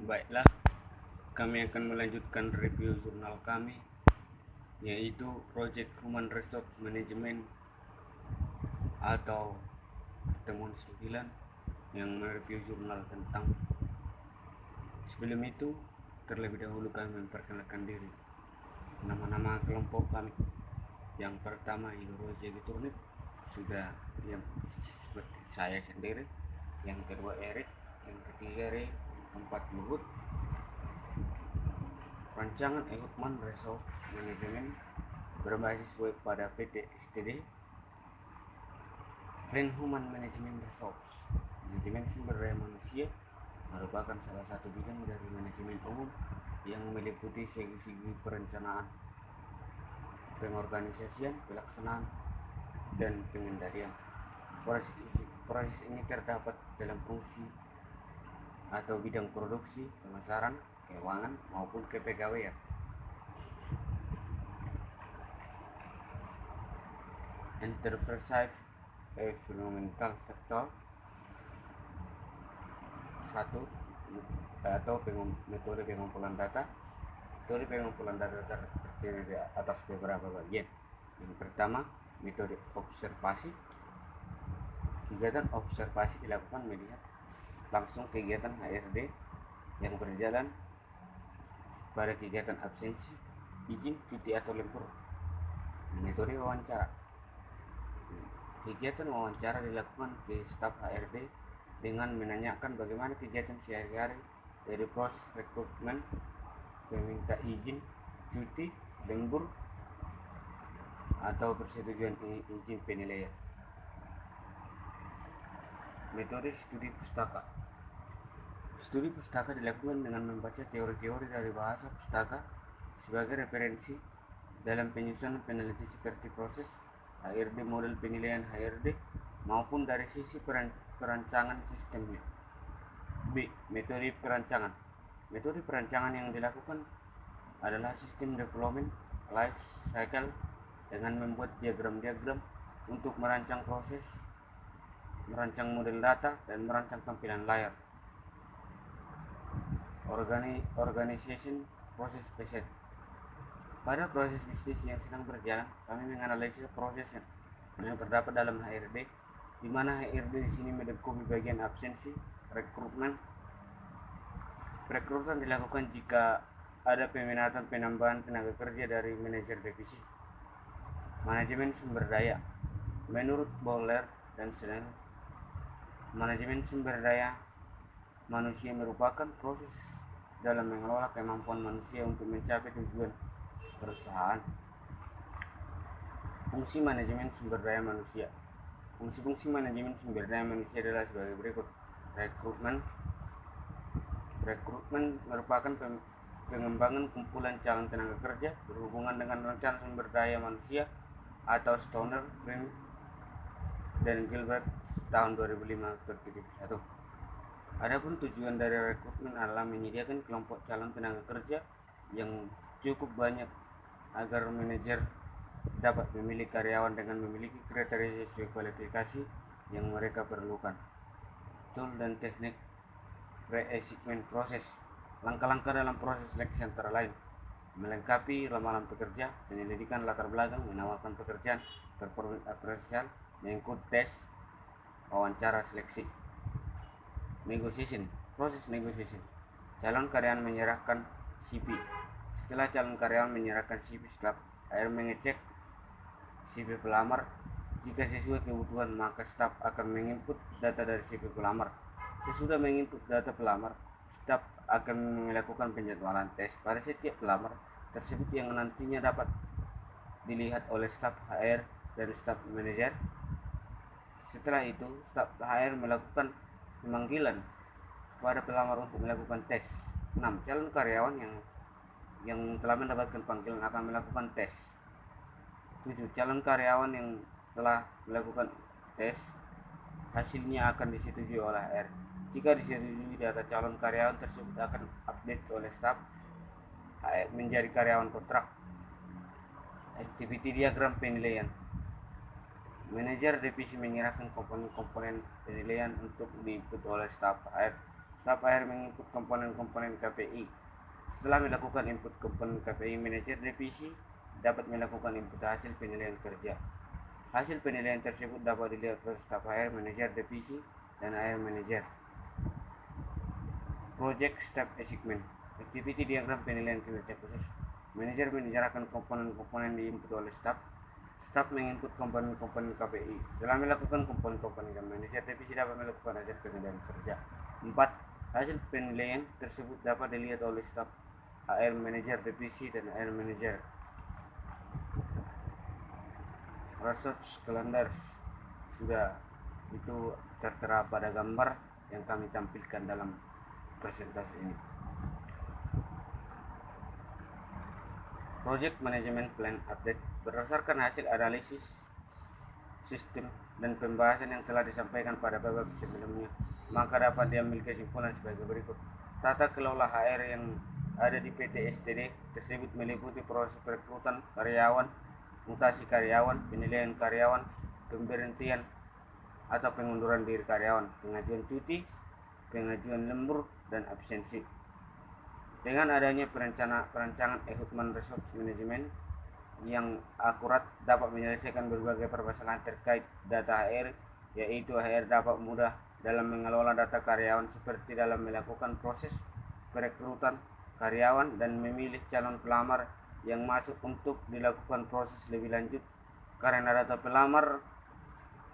Baiklah, kami akan melanjutkan review jurnal kami, yaitu Project Human Resource Management atau pertemuan 9 yang mereview jurnal tentang. Sebelum itu, terlebih dahulu kami memperkenalkan diri. Nama-nama kelompok kami. Yang pertama Roger Turnip, sudah yang seperti saya sendiri. Yang kedua Erik, yang ketiga Ray, yang keempat Luhut. Rancangan Human Resource Management berbasis web pada PT STD. Plan Human Management Resource, manajemen sumber daya manusia, merupakan salah satu bidang dari manajemen umum yang meliputi segi-segi perencanaan, pengorganisasian, pelaksanaan, dan pengendalian. Proses ini terdapat dalam fungsi atau bidang produksi, pemasaran, keuangan, maupun kepegawaian. Enterprise Environmental Factor 1 atau metode pengumpulan data. Metode pengumpulan data terdiri atas beberapa bagian. Yang pertama, metode observasi. Kegiatan observasi dilakukan melihat langsung kegiatan HRD yang berjalan pada kegiatan absensi, izin, cuti, atau lembur. Metode wawancara. Kegiatan wawancara dilakukan ke staf HRD dengan menanyakan bagaimana kegiatan sehari-hari dari proses rekrutmen, meminta izin, cuti, lembur, atau persetujuan izin penilaian. Metode studi pustaka. Studi pustaka dilakukan dengan membaca teori-teori dari bahasa pustaka sebagai referensi dalam penyusunan peneliti seperti proses HRD, model penilaian HRD, maupun dari sisi perancangan sistemnya. B. Metode perancangan. Metode perancangan yang dilakukan adalah sistem development life cycle dengan membuat diagram-diagram untuk merancang proses, merancang model data, dan merancang tampilan layar. Organization Process Reset. Pada proses bisnis yang sedang berjalan, kami menganalisis proses yang terdapat dalam HRD, di mana HRD di sini melengkapi bagian absensi, rekrutmen. Perekrutan dilakukan jika ada peminatan penambahan tenaga kerja dari manajer divisi. Manajemen sumber daya. Menurut Bowler dan Snell, manajemen sumber daya manusia merupakan proses dalam mengelola kemampuan manusia untuk mencapai tujuan perusahaan. Fungsi manajemen sumber daya manusia. Fungsi-fungsi manajemen sumber daya manusia adalah sebagai berikut. Rekrutmen merupakan pengembangan kumpulan calon tenaga kerja berhubungan dengan rencana sumber daya manusia atau Stoner, Green, dan Gilbert tahun 2005/71. Adapun tujuan dari rekrutmen adalah menyediakan kelompok calon tenaga kerja yang cukup banyak agar manajer dapat memilih karyawan dengan memiliki kriteria sesuai kualifikasi yang mereka perlukan. Tool dan teknik re-assignment proses. Langkah-langkah dalam proses seleksi antara lain: melengkapi lamaran pekerja, penyelidikan latar belakang, menawarkan pekerjaan, performance appraisal, mengikuti tes, wawancara seleksi. Negotiation. Proses negotiation. Calon karyawan menyerahkan CV. Setelah calon karyawan menyerahkan CV, staf HR mengecek CV pelamar. Jika sesuai kebutuhan, maka staf akan menginput data dari CV pelamar. Sesudah menginput data pelamar, staf akan melakukan penjadwalan tes pada setiap pelamar tersebut yang nantinya dapat dilihat oleh staf HR dan staf manajer. Setelah itu, staf HR melakukan pemanggilan kepada pelamar untuk melakukan tes. 6. Calon karyawan yang telah mendapatkan panggilan akan melakukan tes. 7. Calon karyawan yang telah melakukan tes, hasilnya akan disetujui oleh HR. Jika disetujui, data calon karyawan tersebut akan update oleh staf HR menjadi karyawan kontrak. Activity diagram penilaian. Manajer divisi menyerahkan komponen-komponen penilaian untuk diinput oleh staf HR Staf HR menginput komponen-komponen KPI. Setelah melakukan input komponen KPI, manajer divisi dapat melakukan input hasil penilaian kerja. Hasil penilaian tersebut dapat dilihat oleh staf HR, manajer divisi, dan HR manager. Project Step Assignment. Activity diagram penilaian kinerja khusus. Manajer menjelaskan komponen-komponen diinput oleh staf. Staf menginput komponen-komponen KPI. Setelah melakukan komponen-komponen, manajer divisi dapat melakukan hasil penilaian kerja. 4. Hasil penilaian tersebut dapat dilihat oleh staf HR manager divisi dan HR manager. Research calendars sudah itu tertera pada gambar yang kami tampilkan dalam presentasi ini. Project Management Plan Update. Berdasarkan hasil analisis sistem dan pembahasan yang telah disampaikan pada babak sebelumnya, maka dapat diambil kesimpulan sebagai berikut. Tata kelola HR yang ada di PT STD tersebut meliputi proses perekrutan karyawan, mutasi karyawan, penilaian karyawan, pemberhentian atau pengunduran diri karyawan, pengajuan cuti, pengajuan lembur, dan absensi. Dengan adanya perancangan human resource management yang akurat dapat menyelesaikan berbagai permasalahan terkait data HR, yaitu HR dapat mudah dalam mengelola data karyawan seperti dalam melakukan proses perekrutan karyawan dan memilih calon pelamar yang masuk untuk dilakukan proses lebih lanjut, karena data pelamar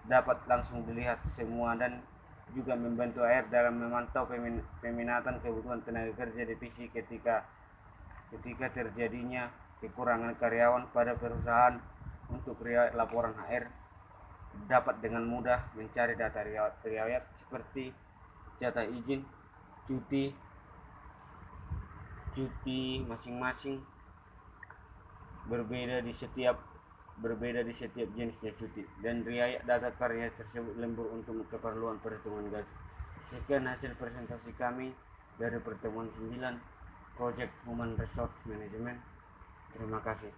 dapat langsung dilihat semua dan juga membantu HR dalam memantau peminatan kebutuhan tenaga kerja divisi ketika terjadinya kekurangan karyawan pada perusahaan. Untuk riwayat laporan HR dapat dengan mudah mencari data riwayat seperti jatah izin, cuti masing-masing berbeda di setiap jenisnya cuti, dan riwayat data karya tersebut lembur untuk keperluan perhitungan gaji. Sekian hasil presentasi kami dari pertemuan 9 Project Human Resource Management. Terima kasih.